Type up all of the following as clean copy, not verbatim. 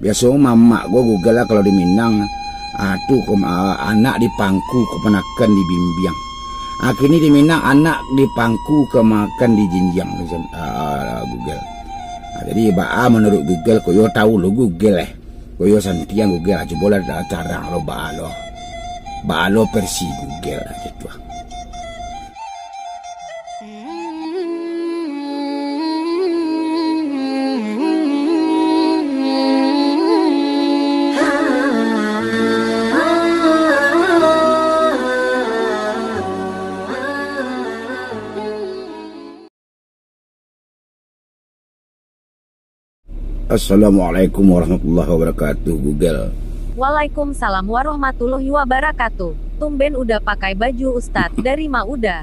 Biasa mama gua Google lah kalau di Minang. Anak di pangku kepenakan di Bimbiang. Kini di Minang anak di pangku kemakan di Jinjang. Google. Jadi menurut Google koyo tahu lo Google koyo santiang Google aja boleh ada cara lo balo versi Google gitu. Assalamualaikum warahmatullahi wabarakatuh Google. Waalaikumsalam warahmatullahi wabarakatuh. Tumben udah pakai baju Ustadz dari ma udah.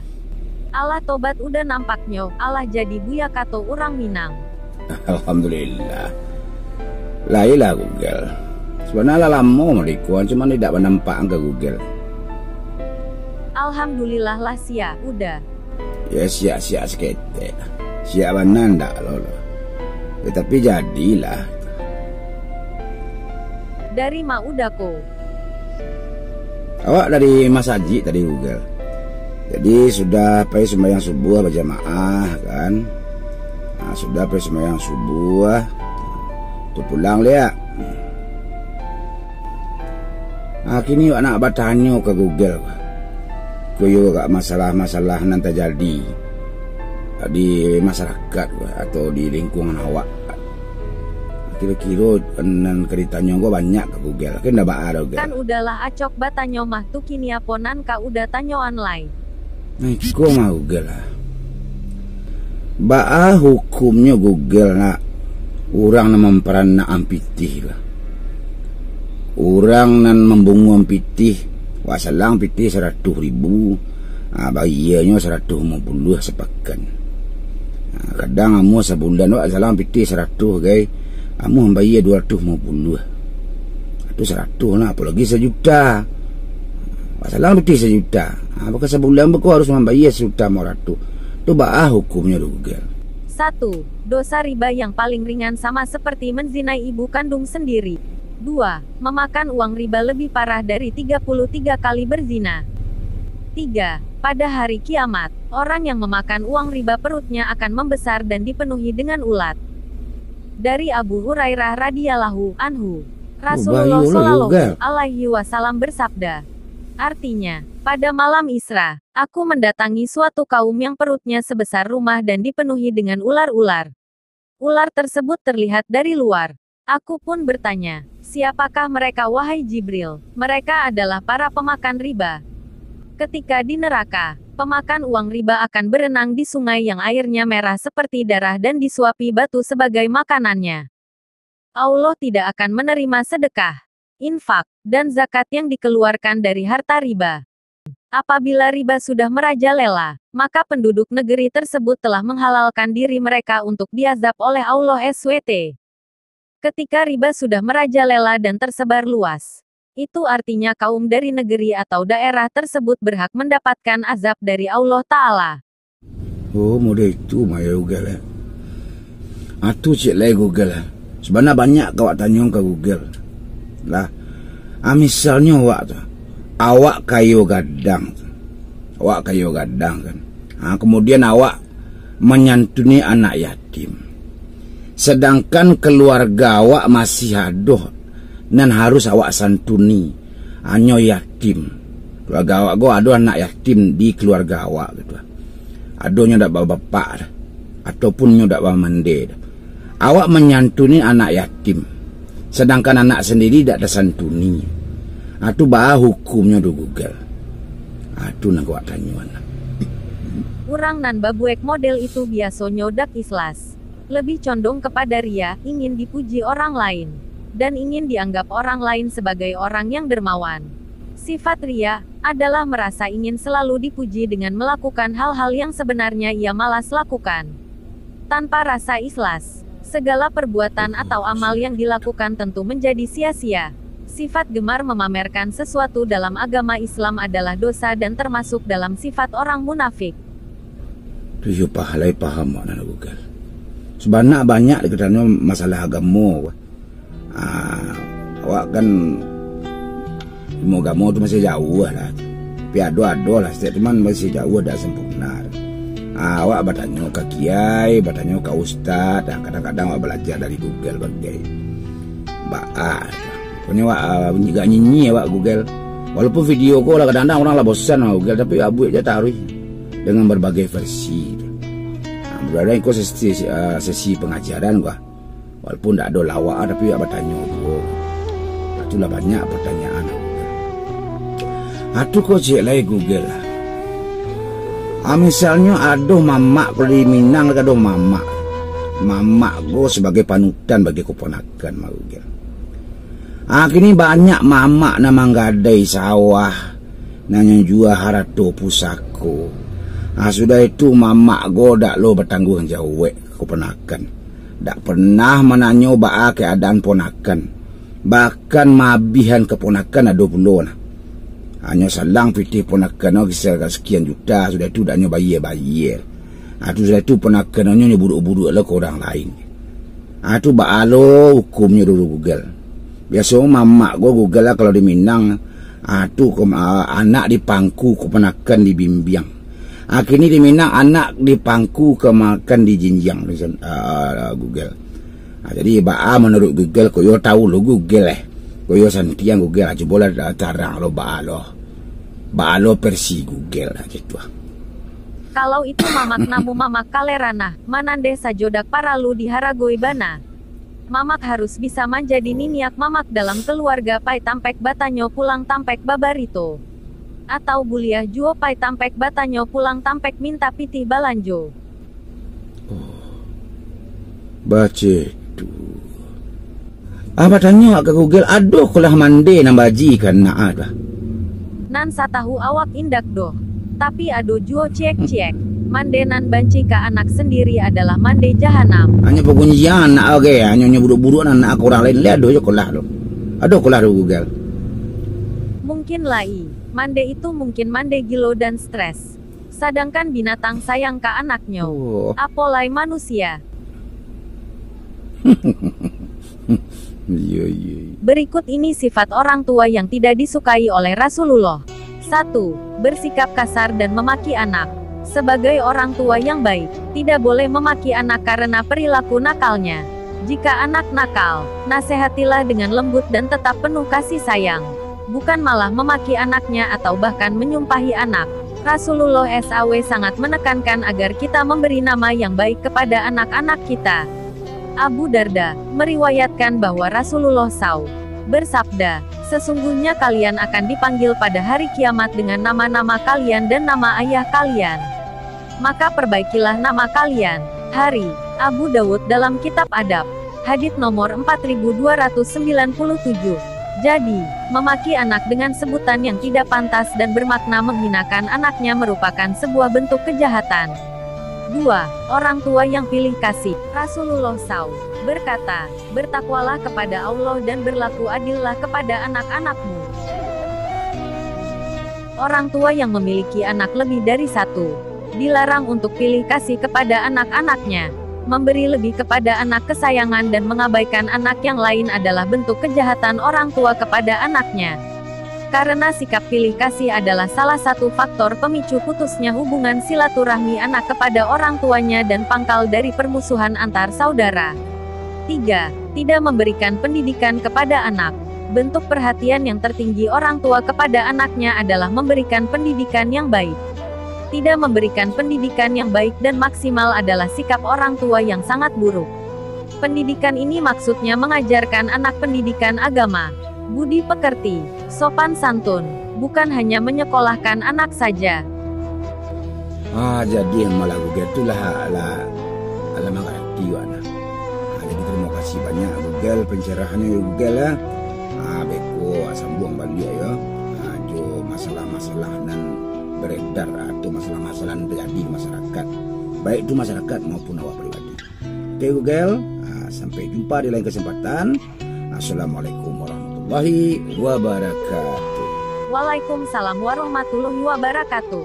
Allah tobat udah nampaknya. Allah jadi buya kato orang Minang. Alhamdulillah. Lailah Google. Sebenarnya lama merikuan cuman tidak menampak ke Google. Alhamdulillah lah sia udah. Ya sia-sia sekete. Sia benar ndak lo. Tapi jadilah. Dari ma udah ko. Awak dari Mas Haji tadi Google. Jadi sudah pergi sembahyang subuh berjamaah kan. Sudah pergi sembahyang subuh. Tuh pulang lihat. Kini anak bertanya ke Google. Koyo gak masalah-masalah nanti jadi di masyarakat atau di lingkungan awak. Kira-kira nan ceritanya gue banyak ke Google. Kan udah ada Google. Kan udahlah acok batanyo mah tuh kini aponan ka udah tanyo online. Nah, kok mah Google lah. Hukumnya Google nak orang nan memperan nak ampitih lah. Orang nan membungu ampitih wasalang pitih 100.000. Bayarnya 150 sepakan. Kadang amu sebulan wasalang pitih 100 guys. Kamu membayar 250. Itu 100 lah, apalagi 1 juta. Masalah lebih 1 juta. Apakah sebulan aku harus membayar 1 juta mau 100. Itu hukumnya Google. 1. Dosa riba yang paling ringan sama seperti menzinai ibu kandung sendiri. 2. Memakan uang riba lebih parah dari 33 kali berzina. 3. Pada hari kiamat, orang yang memakan uang riba perutnya akan membesar dan dipenuhi dengan ulat. Dari Abu Hurairah radhiyallahu anhu, Rasulullah shallallahu alaihi wasallam bersabda, artinya, pada malam Isra, aku mendatangi suatu kaum yang perutnya sebesar rumah dan dipenuhi dengan ular-ular. Ular tersebut terlihat dari luar. Aku pun bertanya, siapakah mereka wahai Jibril? Mereka adalah para pemakan riba. Ketika di neraka, pemakan uang riba akan berenang di sungai yang airnya merah seperti darah dan disuapi batu sebagai makanannya. Allah tidak akan menerima sedekah, infak, dan zakat yang dikeluarkan dari harta riba. Apabila riba sudah merajalela, maka penduduk negeri tersebut telah menghalalkan diri mereka untuk diazab oleh Allah SWT. Ketika riba sudah merajalela dan tersebar luas, itu artinya kaum dari negeri atau daerah tersebut berhak mendapatkan azab dari Allah Ta'ala. Oh, model itu maya Google lah. Atu cek lah Google lah. Sebenarnya banyak kau tanya ke Google lah. Misalnya awak kayu gadang. Awak kayu gadang kan. Kemudian awak menyantuni anak yatim. Sedangkan keluarga awak masih aduh. Dan harus awak santuni hanya yatim. Keluarga awak go ada anak yatim di keluarga awak gitu. Adonya ndak bawa bapak ataupun ndak bawa mande. Awak menyantuni anak yatim. Sedangkan anak sendiri ndak ada santuni. Itu hukumnya do Google. Itu nak awak tanyuan. Urang nan babuek model itu biasa nyodak ikhlas. Lebih condong kepada ria, ingin dipuji orang lain. Dan ingin dianggap orang lain sebagai orang yang dermawan. Sifat ria adalah merasa ingin selalu dipuji dengan melakukan hal-hal yang sebenarnya ia malas lakukan. Tanpa rasa ikhlas, segala perbuatan atau amal yang dilakukan tentu menjadi sia-sia. Sifat gemar memamerkan sesuatu dalam agama Islam adalah dosa dan termasuk dalam sifat orang munafik. Tujuh pahalai paham mana Google. Sebenarnya banyak dikatakan masalah agama. awak kan mau tu masih jauh lah. Tapi ado lah setiap teman masih jauh ada sempurna. Awak bertanya ke kiai, bertanya ke ustaz, dan kadang-kadang awak belajar dari Google bagai pokoknya awak juga nyanyi awak Google. Walaupun video ko lah kadang-kadang orang lah bosan awak Google, tapi abu aja taruh dengan berbagai versi. Berada ikut sesi pengajaran gua. Walaupun tak ada lawak tapi awak bertanya tu. Itulah banyak pertanyaan. Atu kau cek lagi Google lah. Misalnya ada mamak di Minang, ada mamak. Mamak go sebagai panutan bagi keponakan mau Google. Kini banyak mamak nama gadai sawah, nanya jual harato pusako. Sudah itu mamak go dak lo bertanggung jawab keponakan. Dak pernah menanya ba keadaan ponakan. Bahkan mabihan keponakan ada puluh nah. Hanya salang pitih ponakan kisah sekian juta, sudah itu daknya bayar. Sudah itu ponakan buruk-buruk lah ke orang lain. Itu baalo hukumnya dulu Google. Biasa mamak gua Google lah kalau di Minang. Anak dipangku keponakan dibimbing. Kini di Minang anak dipangku kemakan di jinjang Google. Jadi menurut Google koyo tahu lo Google koyo santiang Google aja boleh tarang lo baalo versi Google gitu. Kalau itu mamak namu mamak kalerana, manande sajodak paralu di Haragoi bana. Mamak harus bisa menjadi niniak mamak dalam keluarga pai tampek batanyo pulang tampek babarito. Atau buliah juo pai tampek batanyo pulang tampek minta pitih balanjo. Baca tu. Apa tanya ke Google aduh kulah mande nambaji kan nak ada. Nan satahu awak indak doh. Tapi ado juo cek. Mandenan banci ka anak sendiri adalah mande jahanam. Hanya pengunjian nak hanya buruk-buruk anak orang lain lihat doh kulah lo. Aduh kulah do Google. Mungkin lai. Mande itu mungkin mande gilo dan stres. Sedangkan binatang sayang ka anaknya. Apolai manusia. Berikut ini sifat orang tua yang tidak disukai oleh Rasulullah. 1. Bersikap kasar dan memaki anak. Sebagai orang tua yang baik, tidak boleh memaki anak karena perilaku nakalnya. Jika anak nakal, nasihatilah dengan lembut dan tetap penuh kasih sayang. Bukan malah memaki anaknya atau bahkan menyumpahi anak. Rasulullah SAW sangat menekankan agar kita memberi nama yang baik kepada anak-anak kita. Abu Darda meriwayatkan bahwa Rasulullah SAW bersabda, sesungguhnya kalian akan dipanggil pada hari kiamat dengan nama-nama kalian dan nama ayah kalian. Maka perbaikilah nama kalian. Hari Abu Dawud dalam kitab Adab, hadits nomor 4297. Jadi, memaki anak dengan sebutan yang tidak pantas dan bermakna menghinakan anaknya merupakan sebuah bentuk kejahatan. 2. Orang tua yang pilih kasih. Rasulullah SAW berkata, bertakwalah kepada Allah dan berlaku adillah kepada anak-anakmu. Orang tua yang memiliki anak lebih dari satu, dilarang untuk pilih kasih kepada anak-anaknya. Memberi lebih kepada anak kesayangan dan mengabaikan anak yang lain adalah bentuk kejahatan orang tua kepada anaknya. Karena sikap pilih kasih adalah salah satu faktor pemicu putusnya hubungan silaturahmi anak kepada orang tuanya dan pangkal dari permusuhan antar saudara. 3. Tidak memberikan pendidikan kepada anak. Bentuk perhatian yang tertinggi orang tua kepada anaknya adalah memberikan pendidikan yang baik. Tidak memberikan pendidikan yang baik dan maksimal adalah sikap orang tua yang sangat buruk. Pendidikan ini maksudnya mengajarkan anak pendidikan agama, budi pekerti, sopan santun, bukan hanya menyekolahkan anak saja. Jadi malah Google itulah ala mengerti wana. Jadi terima kasih banyak Google pencerahannya Google ya. Beko sambung balik ya. Jo masalah-masalah dan beredar atau masalah-masalah yang terjadi di masyarakat, baik itu masyarakat maupun awak pribadi. Oke Google, sampai jumpa di lain kesempatan. Assalamualaikum warahmatullahi wabarakatuh. Waalaikumsalam warahmatullahi wabarakatuh.